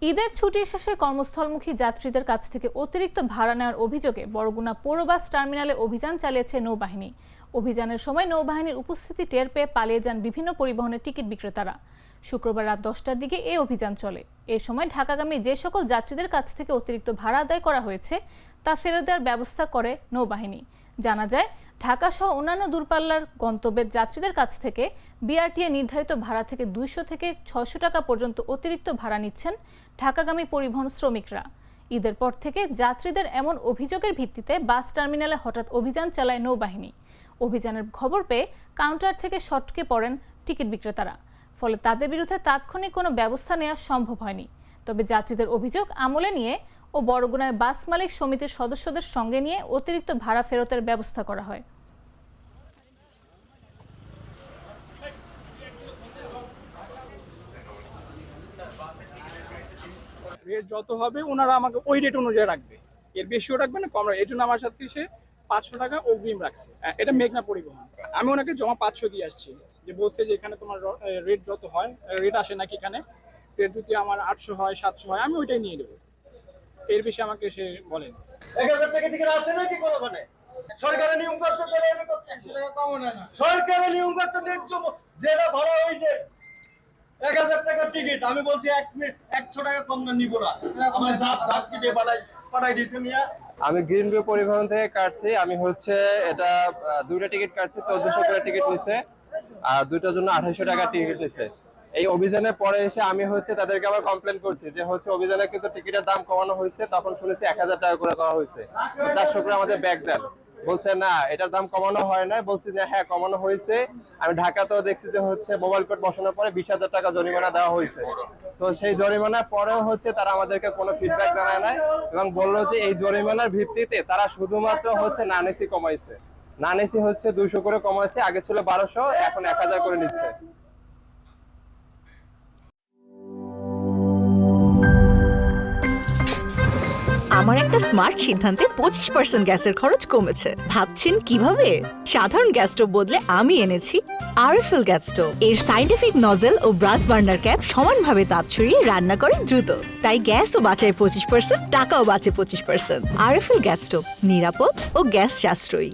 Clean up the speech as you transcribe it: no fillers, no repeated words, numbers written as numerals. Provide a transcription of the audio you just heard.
ঈদের ছুটির শেষে কর্মস্থলমুখী যাত্রীদের কাছ থেকে অতিরিক্ত ভাড়া নেওয়ার অভিযোগে বরগুনা পৌরবাস টার্মিনালে অভিযান চালিয়েছে নৌবাহিনী। অভিযানের সময় নৌবাহিনীর উপস্থিতি টের পেয়ে পালিয়ে যান বিভিন্ন পরিবহনের টিকিট বিক্রেতারা। শুক্রবার রাত 10টার দিকে এই অভিযান চলে। এ সময় ঢাকাগামী যে সকল যাত্রীদের কাছ থেকে অতিরিক্ত ভাড়া আদায় করা হয়েছে তা ফেরত দেওয়ার ব্যবস্থা করে নৌবাহিনী। জানা যায়, ঢাকা সহ অন্যান্য দূরপাল্লার গন্তব্যের যাত্রীদের কাছ থেকে বিআরটিএ নির্ধারিত ভাড়া থেকে 200 থেকে 600 টাকা পর্যন্ত অতিরিক্ত ভাড়া নিচ্ছেন ঢাকাগামী পরিবহন শ্রমিকরা। ঈদের পর থেকে যাত্রীদের এমন অভিযোগের ভিত্তিতে বাস টার্মিনালে হঠাৎ অভিযান চালায় নৌবাহিনী। অভিযানের খবর পেয়ে কাউন্টার থেকে সটকে পড়েন টিকিট বিক্রেতারা। ফলে তাদের বিরুদ্ধে তাৎক্ষণিক কোনো ব্যবস্থা নেওয়া সম্ভব হয়নি। তবে যাত্রীদের অভিযোগ আমলে নিয়ে ও বরগুনার বাস মালিক সমিতির সদস্যদের সঙ্গে নিয়ে অতিরিক্ত ভাড়া ফেরতের ব্যবস্থা করা হয়। রেট যত হবে ওনারা আমাকে ওই রেট অনুযায়ী রাখবে, এর বেশিও রাখবে না কম রাখবে। এই জন্য আমার সাথে সে 500 টাকা অগ্রিম রাখছে। এটা মেঘনা পরিবহন। আমি ওনাকে জমা 500 দিয়ে আসছি, যে বলছে যে এখানে তোমার রেট যত হয় রেট আসে নাকি, এখানে রেট যদি আমার 800 হয় 700 হয় আমি ওইটাই নিয়ে নেবো, এর বেশি আমাকে সে বলেন। 1000 টাকা টিকিট আছে নাকি কোনোখানে? সরকারের নিয়ম করছে, সরকারের নিয়ম করছে যেটা ভাড়া হইছে 1000 টাকা টিকিট। আমি বলছি 100 টাকা কম না নিব না, আমার ডাক কেটে পাঠাই দিয়েছে মিয়া। আমি গ্রিন ভিউ পরিবহন থেকে কাটছি। আমি এটা দুইটা টিকিট কাটছি, 1400 করে টিকিট নিছে, আর দুইটার জন্য 2800 টাকা টিকিট নিছে। এই অভিযানের পরে এসে আমি তাদেরকে আবার কমপ্লেন করছি যে অভিযানে কিন্তু টিকিটের দাম কমানো হয়েছে। তখন শুনেছি 1000 টাকা করে করা হয়েছে, 400 করে আমাদের ব্যাগ দেন। বলছে না, এটার দাম কমানো হয় না। বলছি যে হ্যাঁ কমানো হয়েছে। আমি ঢাকাতেও দেখছি যে মোবাইল কোড বসানোর পরে 20,000 টাকা জরিমানা দেওয়া হয়েছে। তো সেই জরিমানার পরেও তারা আমাদেরকে কোনো ফিডব্যাক জানায় নাই এবং বললো যে এই জরিমানার ভিত্তিতে তারা শুধুমাত্র নন এসি কমাইছে। নন এসি 200 করে কমাইছে, আগে ছিল 1200, এখন 1000 করে নিচ্ছে। আমার একটা স্মার্ট সিদ্ধান্তে 25% গ্যাসের খরচ কমেছে। ভাবছেন কিভাবে? সাধারণ গ্যাস স্টোভ বদলে আমি এনেছি আরএফএল গ্যাস স্টোভ। এর সাইন্টিফিক নজল ও ব্রাস বার্নার ক্যাপ সমানভাবে তাপ ছড়িয়ে রান্না করে দ্রুত। তাই গ্যাসও বাঁচায় 25%, টাকাও বাঁচে 25%। আরএফএল গ্যাস স্টোভ নিরাপদ ও গ্যাস সাশ্রয়ী।